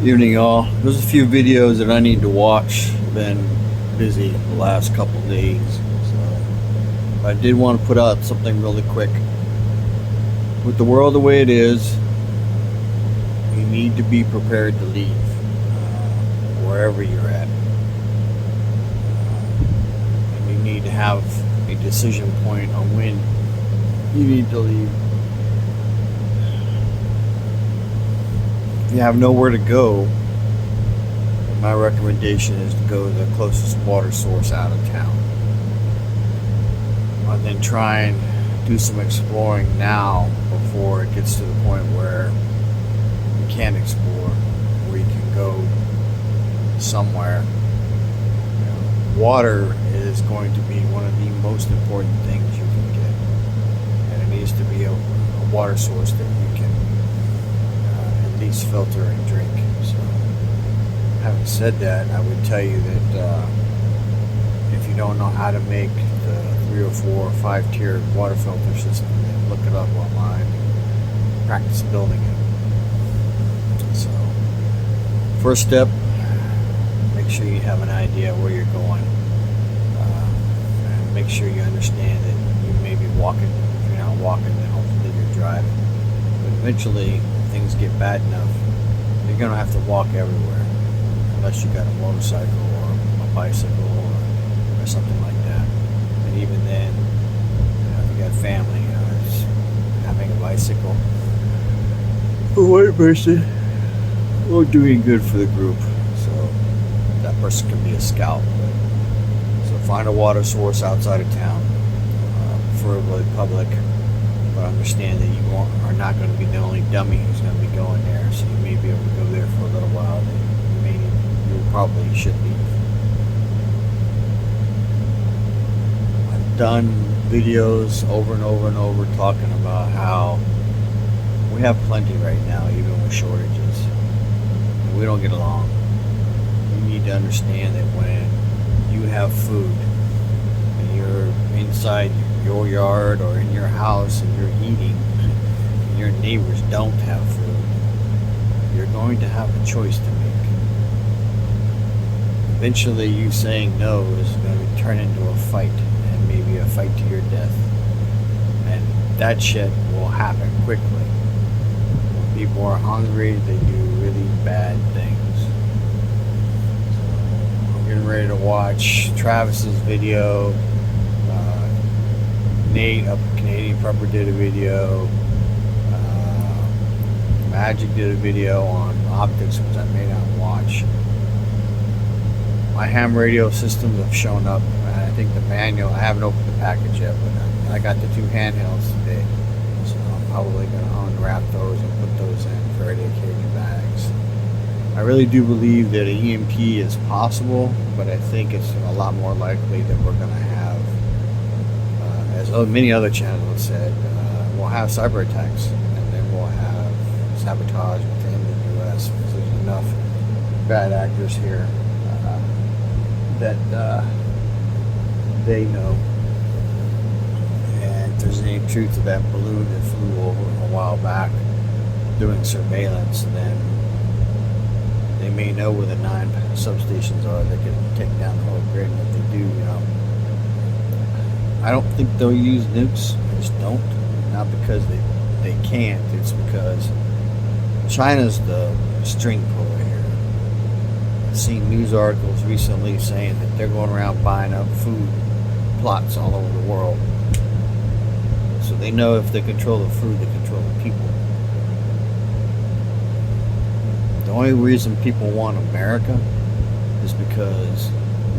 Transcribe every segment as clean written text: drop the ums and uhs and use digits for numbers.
Evening, all. There's a few videos that I need to watch. Been busy the last couple of days, so I did want to put out something really quick. With the world the way it is, you need to be prepared to leave wherever you're at, and you need to have a decision point on when you need to leave. If you have nowhere to go, my recommendation is to go to the closest water source out of town. And then try and do some exploring now before it gets to the point where you can't explore, where you can go somewhere. Water is going to be one of the most important things you can get, and it needs to be a water source that you can at least filter and drink. So, having said that, I would tell you that if you don't know how to make the 3 or 4 or 5 tiered water filter system, then look it up online and practice building it. So, first step, make sure you have an idea where you're going. And make sure you understand that you may be walking. If you're not walking, then hopefully you're driving. But eventually, things get bad enough, you're going to have to walk everywhere, unless you got a motorcycle or a bicycle or something like that. And even then, if you got family, just having a bicycle for one person won't do any good for the group. So that person can be a scout. So find a water source outside of town, preferably public. But understand that you are not going to be the only dummy who's going to be going there. So you may be able to go there for a little while. Then you probably should leave. I've done videos over and over and over talking about how we have plenty right now, even with shortages. And we don't get along. You need to understand that when you have food and you're inside your yard or in your house and you're eating and your neighbors don't have food, you're going to have a choice to make. Eventually you saying no is going to turn into a fight, and maybe a fight to your death, and that shit will happen quickly. When people are hungry, they do really bad things. So I'm getting ready to watch Travis's video. Nate up at Canadian Prepper did a video. Magic did a video on optics, which I may not watch. My ham radio systems have shown up, and I think the manual, I haven't opened the package yet, but I got the 2 handhelds today. So I'm probably going to unwrap those and put those in for any occasion bags. I really do believe that an EMP is possible, but I think it's a lot more likely that we're going to have, as many other channels have said, we'll have cyber attacks, and then we'll have sabotage within the U.S. because there's enough bad actors here that they know. And if there's any truth to that balloon that flew over a while back doing surveillance, then they may know where the 9 substations are that can take down the whole grid. And if they do, I don't think they'll use nukes. I just don't. Not because they can't. It's because China's the string puller here. I've seen news articles recently saying that they're going around buying up food plots all over the world. So they know if they control the food, they control the people. The only reason people want America is because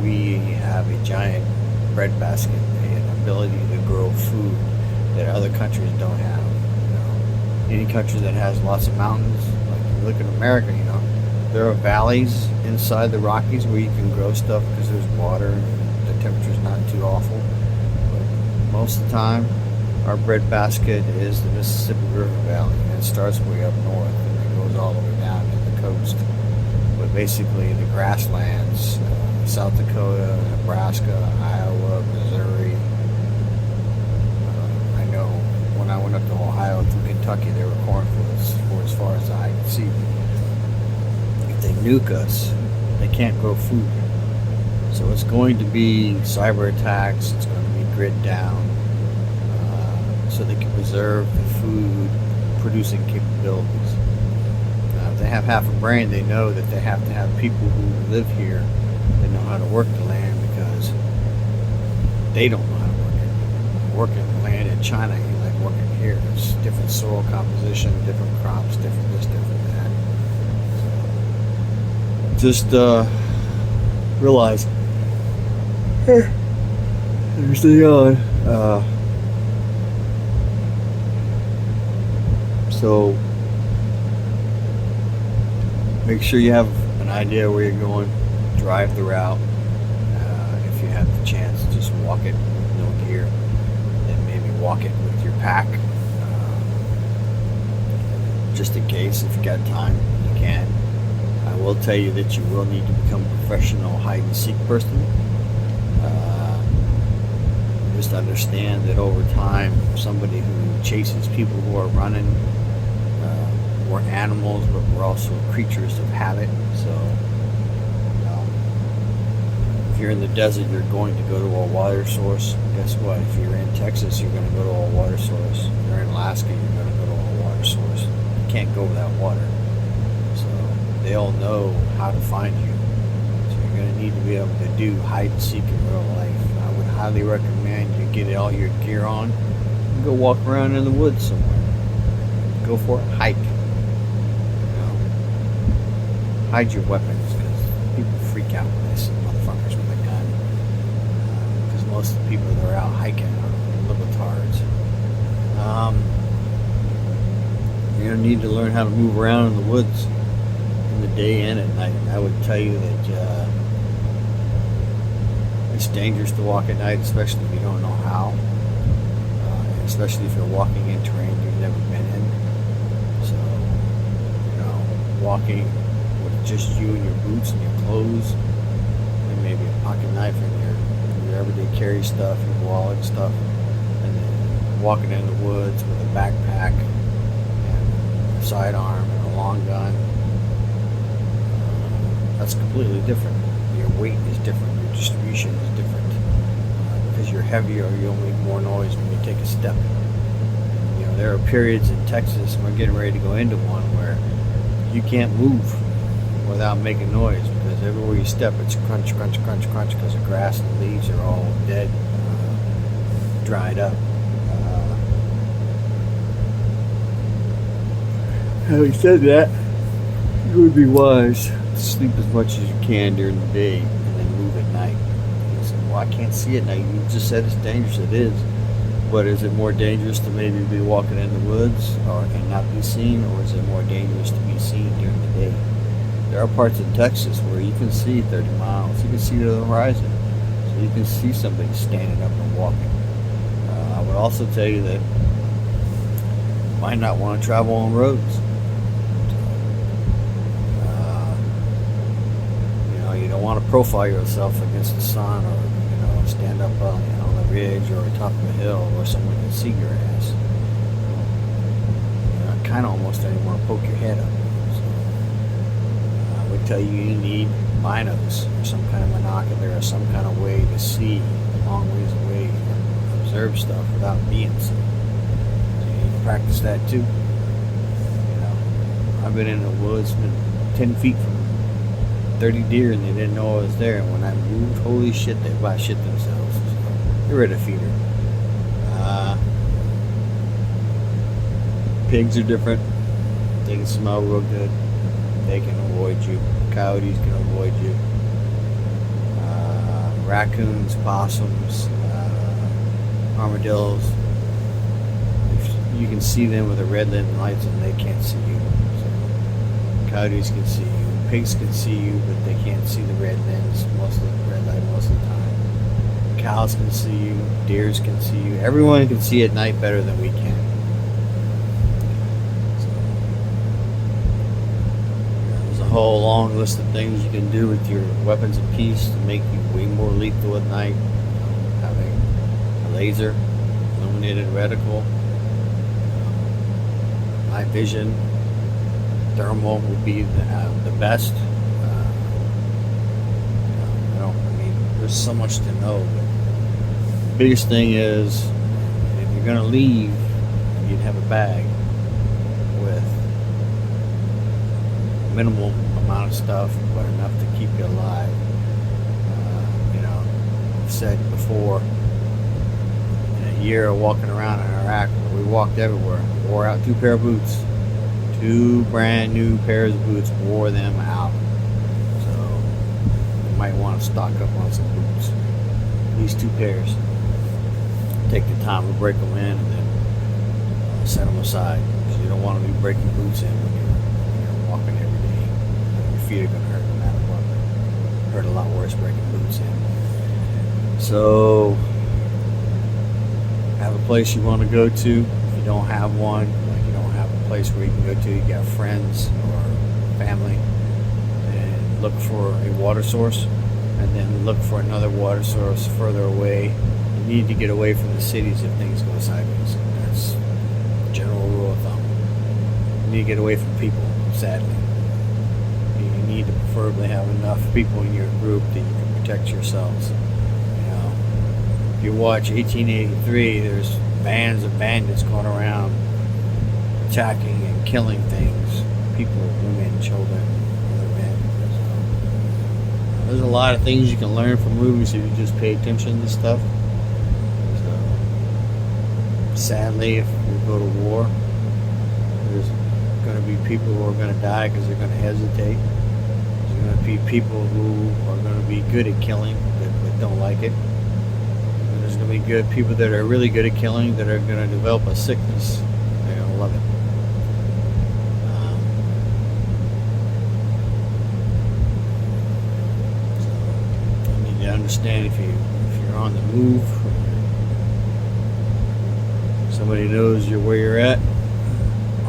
we have a giant breadbasket, an ability to grow food that other countries don't have. Any country that has lots of mountains, like you look at America, there are valleys inside the Rockies where you can grow stuff because there's water and the temperature's not too awful. But most of the time, our breadbasket is the Mississippi River Valley, and it starts way up north and it goes all the way down to the coast. But basically, the grasslands, South Dakota, Nebraska, Iowa, Missouri. I know when I went up to Ohio through Kentucky, there were cornfields for as far as the eye could see. nuke us, they can't grow food. So it's going to be cyber attacks. It's going to be grid down, so they can preserve the food producing capabilities. If they have half a brain, they know that they have to have people who live here that know how to work the land, because they don't know how to work it. Working the land in China ain't like working here. There's different soil composition, different crops, different this, different that. So just realize there's the so make sure you have an idea where you're going. Drive the route. If you have the chance, just walk it with no gear. Then maybe walk it with your pack, just in case. If you got time, you can. I will tell you that you will need to become a professional hide and seek person. Just understand that over time, somebody who chases people who are running, we're animals, but we're also creatures of habit. So, if you're in the desert, you're going to go to a water source. Guess what? If you're in Texas, you're going to go to a water source. If you're in Alaska, you're going to go to a water source. You can't go without water. So they all know how to find you. So you're going to need to be able to do hide and seek in real life. I would highly recommend you get all your gear on and go walk around in the woods somewhere. Go for a hike. Hide your weapons, because people freak out when they see motherfuckers with a gun. Because most of the people that are out hiking are libertards. You're going to need to learn how to move around in the woods in the day and at night. I would tell you that it's dangerous to walk at night, especially if you don't know how. Especially if you're walking in terrain you've never been in. So, walking with just you and your boots and your clothes, and maybe a pocket knife and your everyday carry stuff, your wallet and stuff, and then walking in the woods with a backpack and a sidearm and a long gun. That's completely different. Your weight is different. Your distribution is different. Because you're heavier, you'll make more noise when you take a step. There are periods in Texas, and we're getting ready to go into one, where you can't move without making noise, because everywhere you step, it's crunch, crunch, crunch, crunch, because the grass and the leaves are all dead, dried up. Having said that, it would be wise to sleep as much as you can during the day and then move at night. You say, well, I can't see at night. You just said it's dangerous. It is. But is it more dangerous to maybe be walking in the woods and not be seen, or is it more dangerous to be seen during the day? There are parts of Texas where you can see 30 miles. You can see to the horizon. So you can see somebody standing up and walking. I would also tell you that you might not want to travel on roads. You don't want to profile yourself against the sun, or stand up on a ridge or top of a hill where someone can see your ass. Kind of almost don't even want to poke your head up. So, I would tell you need binos or some kind of binocular or some kind of way to see a long ways away and observe stuff without being seen. So you need to practice that too. I've been in the woods, been 10 feet from 30 deer, and they didn't know I was there. And when I moved, holy shit, they about shit themselves. So they're at a feeder. Pigs are different. They can smell real good. They can avoid you. Coyotes can avoid you. Raccoons, possums, armadillos. You can see them with the red lit lights, and they can't see you. So, coyotes can see you. Pigs can see you, but they can't see the red lens most of the time. Cows can see you. Deers can see you. Everyone can see at night better than we can. So, there's a whole long list of things you can do with your weapons of peace to make you way more lethal at night. Having a laser, illuminated reticle, night vision. Thermal would be the best. there's so much to know. But the biggest thing is, if you're gonna leave, you'd have a bag with minimal amount of stuff, but enough to keep you alive. I've said before, in a year of walking around in Iraq, we walked everywhere, wore out 2 pair of boots, 2 brand new pairs of boots, wore them out. So you might want to stock up on some boots, these 2 pairs. Take the time to break them in and then set them aside, because you don't want to be breaking boots in when you're walking every day. Your feet are going to hurt no matter what. Hurt a lot worse breaking boots in. So have a place you want to go to. If you don't have one, like you don't have a place where you can go to, you got friends or family, and look for a water source, and then look for another water source further away. You need to get away from the cities if things go sideways. That's a general rule of thumb. You need to get away from people, sadly. You need to preferably have enough people in your group that you can protect yourselves. If you watch 1883, there's bands of bandits going around attacking and killing things, people, women, children, other men. So, there's a lot of things you can learn from movies if you just pay attention to stuff. So, sadly, if we go to war, there's going to be people who are going to die because they're going to hesitate. There's going to be people who are going to be good at killing but don't like it. There's going to be good people that are really good at killing that are going to develop a sickness. They're going to love it. So you need to understand if you're on the move, somebody knows where you're at,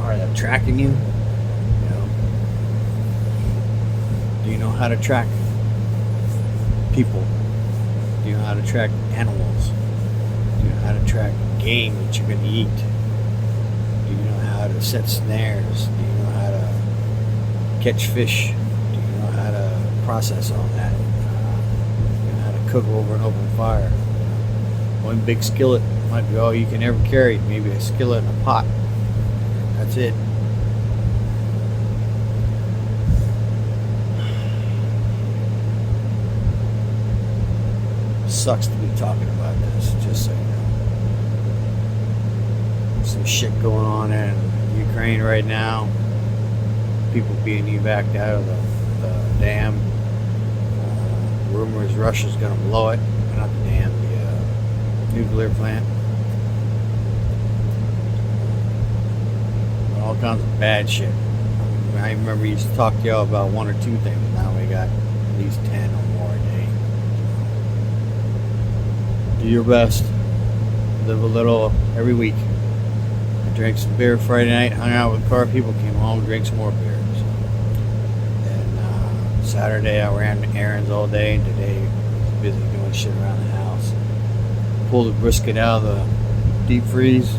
or they're tracking you. Do you know how to track people? Do you know how to track animals? Do you know how to track game that you're going to eat? Do you know how to set snares? Do you know how to catch fish? Do you know how to process all that? Do you know how to cook over an open fire? One big skillet might be all you can ever carry. Maybe a skillet and a pot. That's it. Sucks to be talking about this, just so you know. Some shit going on in Ukraine right now. People being evacuated out of the dam. Rumors Russia's going to blow it. Not the dam, the nuclear plant. All kinds of bad shit. I remember we used to talk to y'all about 1 or 2 things. Now we got at least 10 or more a day. Do your best. Live a little every week. I drank some beer Friday night, hung out with car people, came home, drank some more beer. So. Then Saturday I ran errands all day, and today I was busy doing shit around the house. Pulled the brisket out of the deep freeze, so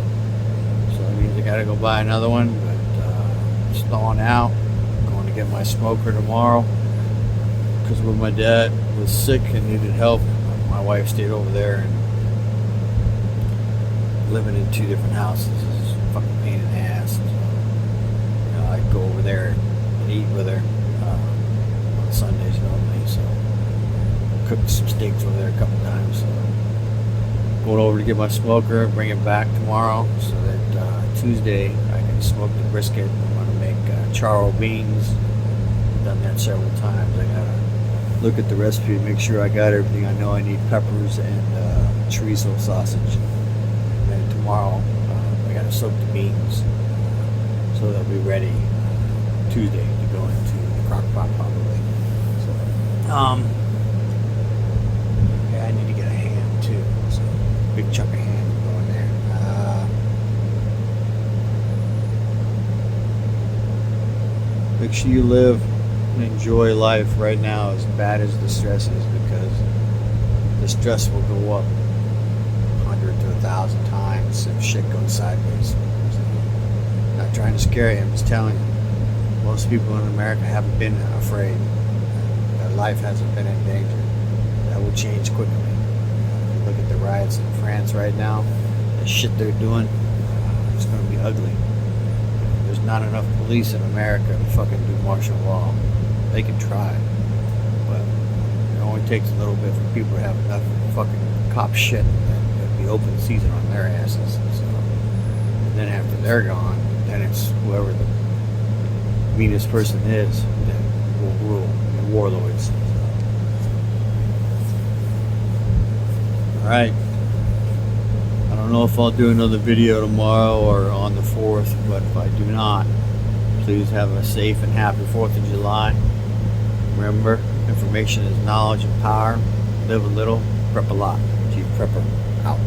that means I gotta go buy another one, but it's thawing out. I'm going to get my smoker tomorrow, because when my dad was sick and needed help, my wife stayed over there, and living in 2 different houses is a fucking pain in the ass. So, I'd go over there and eat with her on Sundays normally. So cooked some steaks over there a couple times. So going over to get my smoker, bring it back tomorrow, so that Tuesday I can smoke the brisket. I'm gonna make charro beans. I've done that several times. I gotta look at the recipe to make sure I got everything. I know I need peppers and chorizo sausage. And then tomorrow I gotta soak the beans so they'll be ready Tuesday to go into the crock pot probably. So yeah, I need to get a ham too. So big chunk of ham going there. Make sure you live and enjoy life right now, as bad as the stress is, because the stress will go up 100 to 1,000 times if shit goes sideways. So, not trying to scare you, I'm just telling you. Most people in America haven't been afraid. Their life hasn't been in danger. that will change quickly. Look at the riots in France right now. The shit they're doing, it's going to be ugly. There's not enough police in America to fucking do martial law. They can try, but it only takes a little bit for people to have enough fucking cop shit and it'll be open season on their asses. So, and then after they're gone, then it's whoever the meanest person is that will rule. The warlords. So. Alright. I don't know if I'll do another video tomorrow or on the 4th, but if I do not, please have a safe and happy 4th of July. Remember, information is knowledge and power. Live a little, prep a lot. Chief Prepper out.